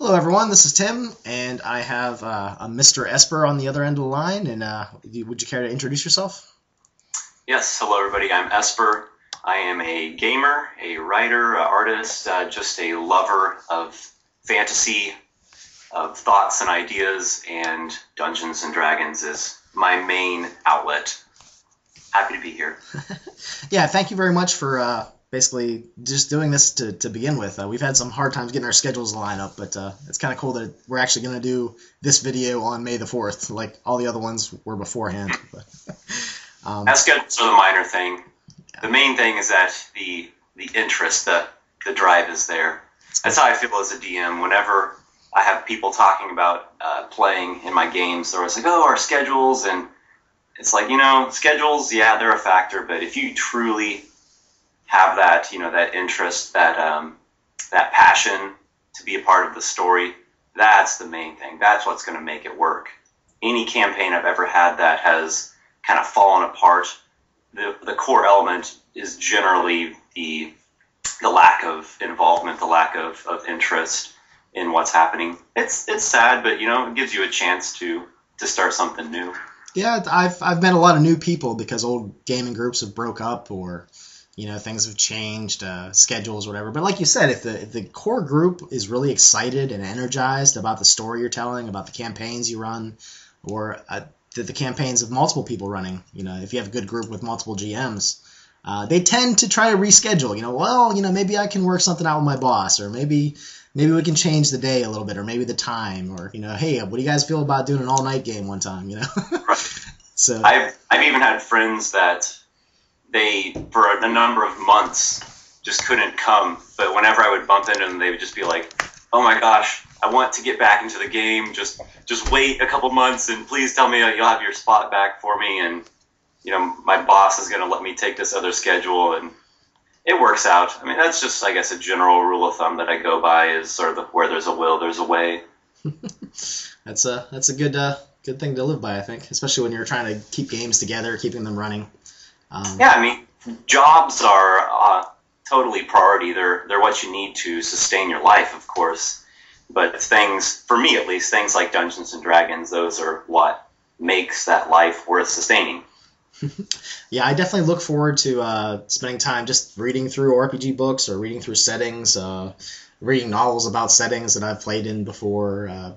Hello, everyone. This is Tim, and I have a Mr. Esper on the other end of the line. And would you care to introduce yourself? Yes, hello everybody. I'm Esper. I am a gamer, a writer, an artist, just a lover of fantasy, of thoughts and ideas, and Dungeons and Dragons is my main outlet. Happy to be here. Yeah, thank you very much for basically just doing this to begin with. We've had some hard times getting our schedules to line up, but it's kind of cool that we're actually going to do this video on May the 4th, like all the other ones were beforehand. But, That's good. So the minor thing. The main thing is that the interest, the drive is there. That's how I feel as a DM. Whenever I have people talking about playing in my games, they're always like, oh, our schedules, and it's like, schedules, yeah, they're a factor, but if you truly have that, that interest, that passion to be a part of the story, that's the main thing. That's what's going to make it work. Any campaign I've ever had that has kind of fallen apart, the core element is generally the lack of involvement, the lack of interest in what's happening. It's sad, but it gives you a chance to start something new. Yeah, I've met a lot of new people because old gaming groups have broke up, or things have changed, schedules, whatever. But like you said, if the core group is really excited and energized about the story you're telling, about the campaigns you run, or the campaigns of multiple people running, if you have a good group with multiple GMs, they tend to try to reschedule. Maybe I can work something out with my boss, or maybe we can change the day a little bit, or maybe the time, or hey, what do you guys feel about doing an all-night game one time? Right. So I've even had friends that they, for a number of months, just couldn't come. But whenever I would bump into them, they would just be like, "Oh my gosh, I want to get back into the game. Just wait a couple months, and please tell me you'll have your spot back for me. And my boss is going to let me take this other schedule." And it works out. I mean, that's just, I guess, a general rule of thumb that I go by is sort of where there's a will, there's a way. That's a good thing to live by, I think, especially when you're trying to keep games together, keeping them running. Yeah, I mean, jobs are totally priority. They're what you need to sustain your life, of course. But things, for me at least, things like Dungeons and Dragons, those are what makes that life worth sustaining. Yeah, I definitely look forward to spending time just reading through RPG books or reading through settings, reading novels about settings that I've played in before.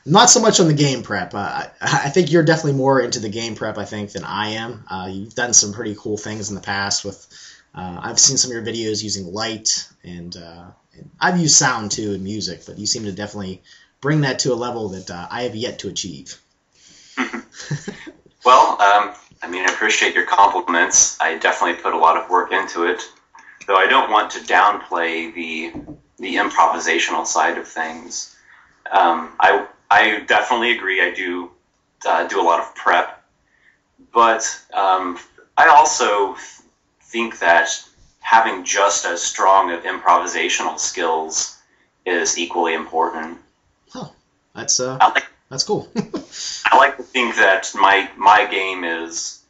Not so much on the game prep. I think you're definitely more into the game prep, I think, than I am. You've done some pretty cool things in the past with. I've seen some of your videos using light, and I've used sound too and music, but you seem to definitely bring that to a level that I have yet to achieve. Well, I appreciate your compliments. I definitely put a lot of work into it, though I don't want to downplay the improvisational side of things. I definitely agree. I do a lot of prep, but I also think that having just as strong of improvisational skills is equally important. Huh. That's cool. I like to think that my game is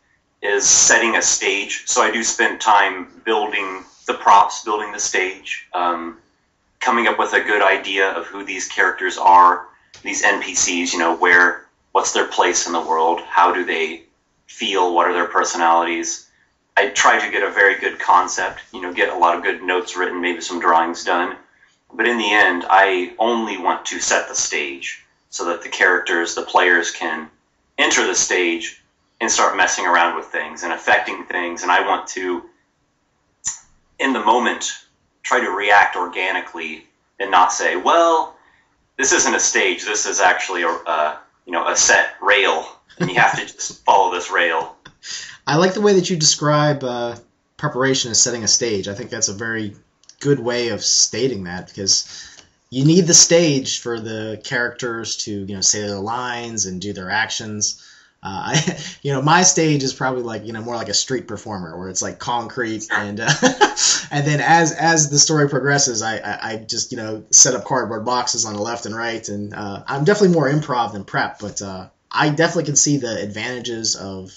setting a stage, so I do spend time building the props, building the stage, coming up with a good idea of who these characters are, these NPCs, what's their place in the world, how do they feel, what are their personalities. I try to get a very good concept, get a lot of good notes written, maybe some drawings done, but in the end, I only want to set the stage so that the characters, the players can enter the stage and start messing around with things and affecting things, and I want to, in the moment, try to react organically and not say, well, this isn't a stage, this is actually a set rail, and you have to just follow this rail. I like the way that you describe preparation as setting a stage. I think that's a very good way of stating that, because you need the stage for the characters to say their lines and do their actions. My stage is probably like more like a street performer, where it's like concrete, and and then as the story progresses, I just set up cardboard boxes on the left and right, and I'm definitely more improv than prep, but I definitely can see the advantages of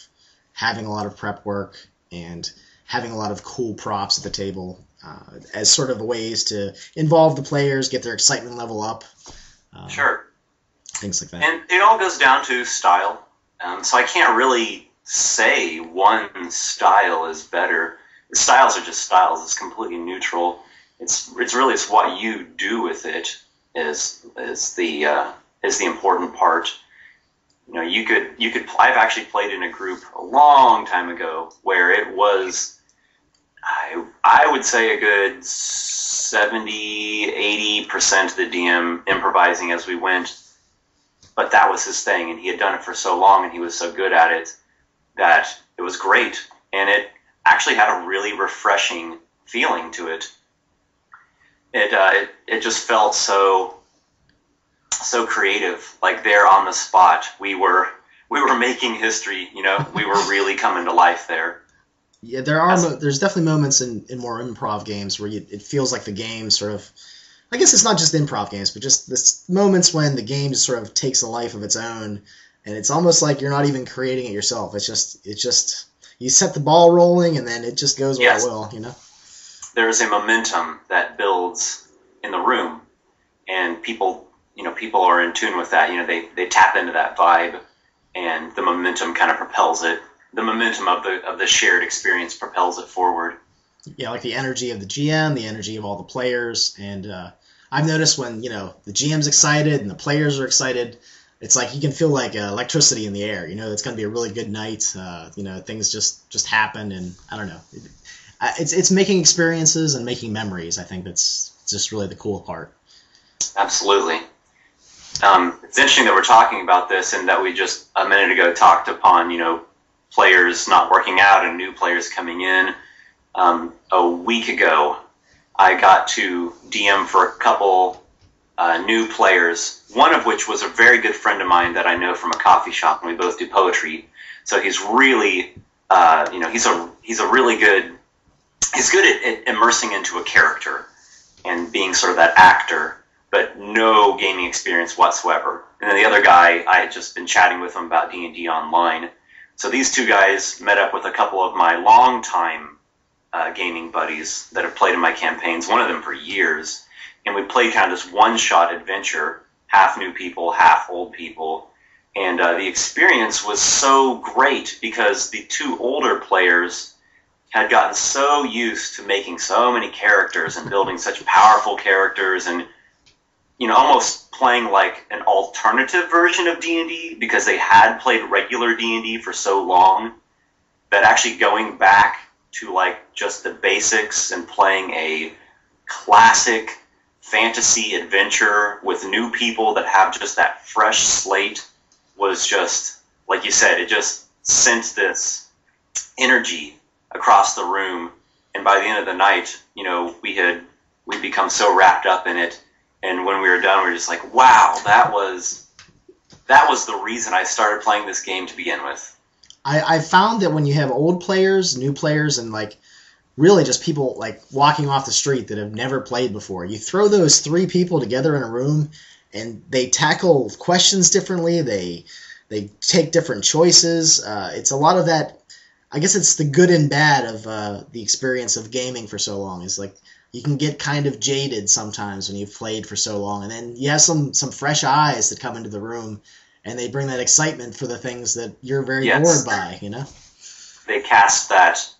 having a lot of prep work and having a lot of cool props at the table as sort of ways to involve the players, get their excitement level up. Sure. Things like that. And it all goes down to style. So I can't really say one style is better. The styles are just styles. It's completely neutral. It's what you do with it is the important part. You know, you could. I've actually played in a group a long time ago where it was, I would say, a good 70-80% of the DM improvising as we went. But that was his thing, and he had done it for so long, and he was so good at it that it was great. And it actually had a really refreshing feeling to it. It just felt so creative, like there on the spot. We were making history, you know. We were really coming to life there. Yeah, there's definitely moments in more improv games where it feels like the game sort of, I guess it's not just improv games, but just this moments when the game just sort of takes a life of its own, and it's almost like you're not even creating it yourself. It's just you set the ball rolling, and then it just goes where it will, you know. There's a momentum that builds in the room, and people are in tune with that. You know, they tap into that vibe, and the momentum kind of propels it. The momentum of the shared experience propels it forward. Yeah, like the energy of the GM, the energy of all the players, and I've noticed when, you know, the GM's excited and the players are excited, it's like you can feel like electricity in the air. You know, it's going to be a really good night. You know, things just happen, and I don't know. It's making experiences and making memories. I think that's just really the cool part. Absolutely. It's interesting that we're talking about this, and that we just a minute ago talked upon, you know, players not working out and new players coming in. A week ago, I got to DM for a couple new players, one of which was a very good friend of mine that I know from a coffee shop, and we both do poetry. So he's really, you know, he's good at immersing into a character and being sort of that actor, but no gaming experience whatsoever. And then the other guy, I had just been chatting with him about D&D online. So these two guys met up with a couple of my longtime gaming buddies that have played in my campaigns, one of them for years, and we played kind of this one-shot adventure, half new people, half old people, and the experience was so great because the two older players had gotten so used to making so many characters and building such powerful characters, and, you know, almost playing like an alternative version of D&D because they had played regular D&D for so long that actually going back to like just the basics and playing a classic fantasy adventure with new people that have just that fresh slate was just, like you said, it just sent this energy across the room. And by the end of the night, you know, we'd become so wrapped up in it. And when we were done, we were just like, wow, that was the reason I started playing this game to begin with. I found that when you have old players, new players, and like really just people like walking off the street that have never played before, you throw those three people together in a room and they tackle questions differently. They take different choices. It's a lot of that. I guess it's the good and bad of the experience of gaming for so long. It's like you can get kind of jaded sometimes when you've played for so long, and then you have some fresh eyes that come into the room, and they bring that excitement for the things that you're very bored by, you know? They cast that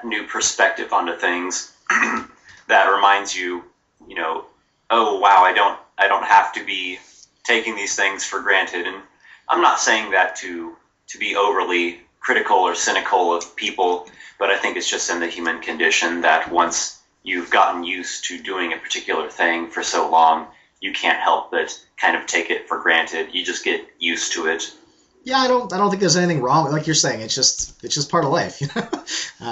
new perspective onto things that reminds you, you know, oh wow, I don't have to be taking these things for granted. And I'm not saying that to be overly critical or cynical of people, but I think it's just in the human condition that once you've gotten used to doing a particular thing for so long, you can't help but kind of take it for granted. You just get used to it. Yeah, I don't think there's anything wrong. Like you're saying, it's just part of life. You know,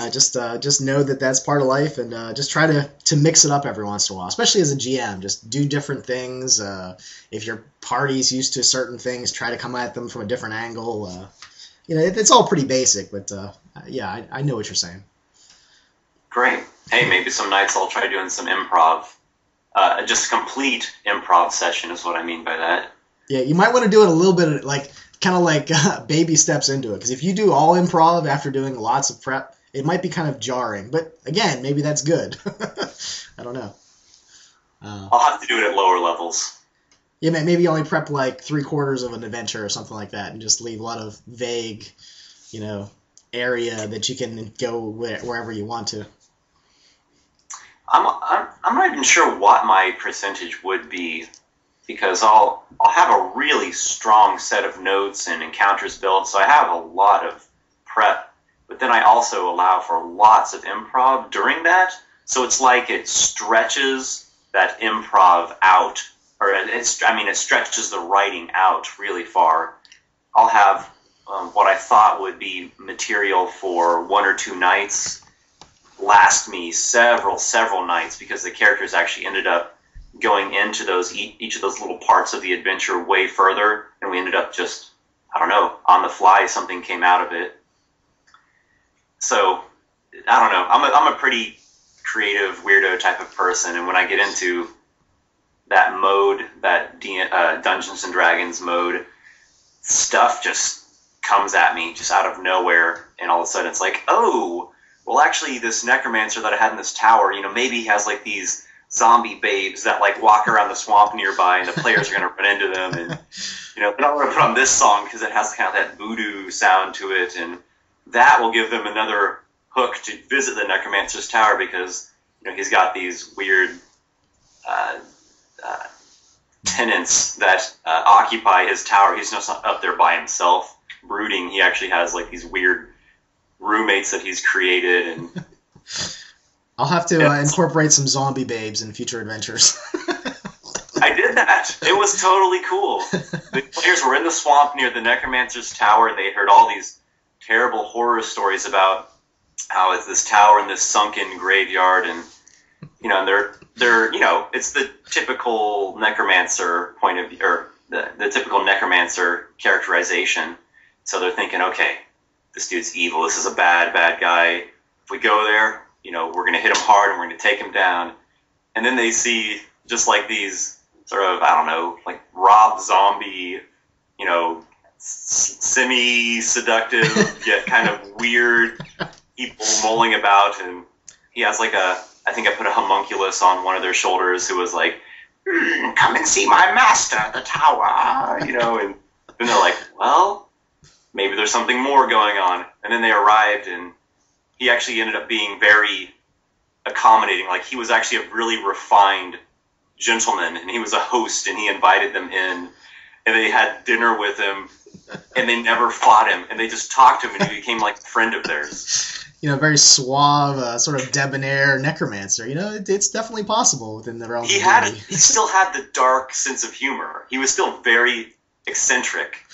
just know that that's part of life, and just try to mix it up every once in a while. Especially as a GM, just do different things. If your party's used to certain things, try to come at them from a different angle. You know, it's all pretty basic, but yeah, I know what you're saying. Great. Hey, maybe some nights I'll try doing some improv. Just a complete improv session is what I mean by that. Yeah, you might want to do it a little bit kind of like baby steps into it. Because if you do all improv after doing lots of prep, it might be kind of jarring. But again, maybe that's good. I don't know. I'll have to do it at lower levels. Yeah, maybe only prep like 3/4 of an adventure or something like that, and just leave a lot of vague, area that you can go wherever you want to. I'm not even sure what my percentage would be, because I'll have a really strong set of notes and encounters built, so I have a lot of prep, but then I also allow for lots of improv during that, so it's like it stretches that improv out, or it stretches the writing out really far. I'll have what I thought would be material for 1 or 2 nights last me several nights, because the characters actually ended up going into each of those little parts of the adventure way further, and we ended up just, I don't know, on the fly, something came out of it. So, I don't know, I'm a pretty creative, weirdo type of person, and when I get into that mode, that Dungeons and Dragons mode, stuff just comes at me just out of nowhere, and all of a sudden it's like, oh, well, actually, this necromancer that I had in this tower, maybe he has like these zombie babes that like walk around the swamp nearby, and the players are going to run into them, and then I'm going to put on this song because it has kind of that voodoo sound to it, and that will give them another hook to visit the necromancer's tower, because he's got these weird tenants that occupy his tower. He's just not up there by himself brooding. He actually has like these weird roommates that he's created, and I'll have to incorporate some zombie babes in future adventures. I did that. It was totally cool. The players were in the swamp near the necromancer's tower, and they heard all these terrible horror stories about how it's this tower in this sunken graveyard, and they're it's the typical necromancer point of view, or the typical necromancer characterization. So they're thinking, okay, this dude's evil. This is a bad guy. If we go there, we're going to hit him hard and we're going to take him down. And then they see just like these sort of, I don't know, like Rob Zombie, semi-seductive yet kind of weird people mulling about. And he has like I think I put a homunculus on one of their shoulders who was like, come and see my master at the tower, and then they're like, well, maybe there's something more going on. And then they arrived, and he actually ended up being very accommodating. Like, he was actually a really refined gentleman, and he was a host, and he invited them in, and they had dinner with him, and they never fought him, and they just talked to him, and he became like a friend of theirs. Very suave, sort of debonair necromancer. It's definitely possible within the realm of He still had the dark sense of humor. He was still very eccentric,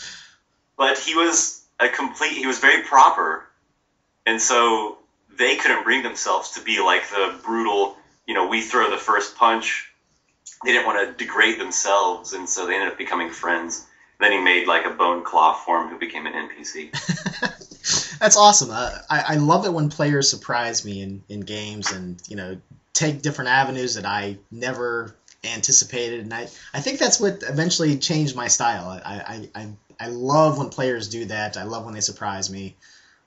but he was very proper, and so they couldn't bring themselves to be like the brutal, we throw the first punch. They didn't want to degrade themselves, and so they ended up becoming friends. Then he made like a bone claw for him who became an NPC. That's awesome. I love it when players surprise me in games and, take different avenues that I never anticipated. And I think that's what eventually changed my style. I love when players do that. I love when they surprise me.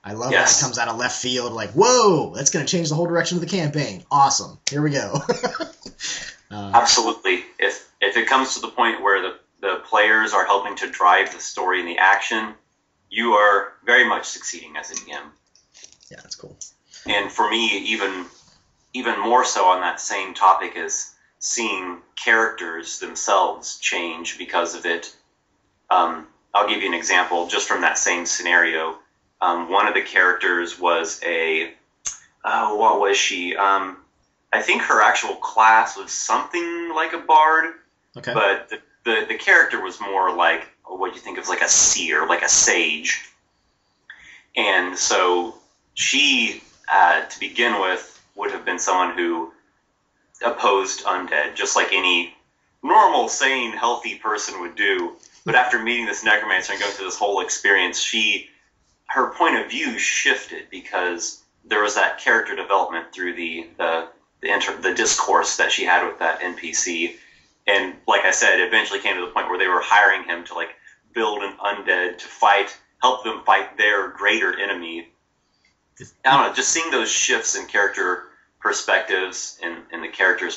I love when it comes out of left field, like, whoa, that's going to change the whole direction of the campaign. Awesome. Here we go. Absolutely. If it comes to the point where the players are helping to drive the story and the action, you are very much succeeding as a DM. Yeah, that's cool. And for me, even more so on that same topic, is seeing characters themselves change because of it. I'll give you an example just from that same scenario. One of the characters was what was she? I think her actual class was something like a bard, okay. But the character was more like what you think of like a seer, like a sage. And so she, to begin with, would have been someone who opposed undead, just like any normal, sane, healthy person would do. But after meeting this necromancer and going through this whole experience, her point of view shifted because there was that character development through the discourse that she had with that NPC. And like I said, it eventually came to the point where they were hiring him to like build an undead to help them fight their greater enemy. I don't know, just seeing those shifts in character perspectives and the characters'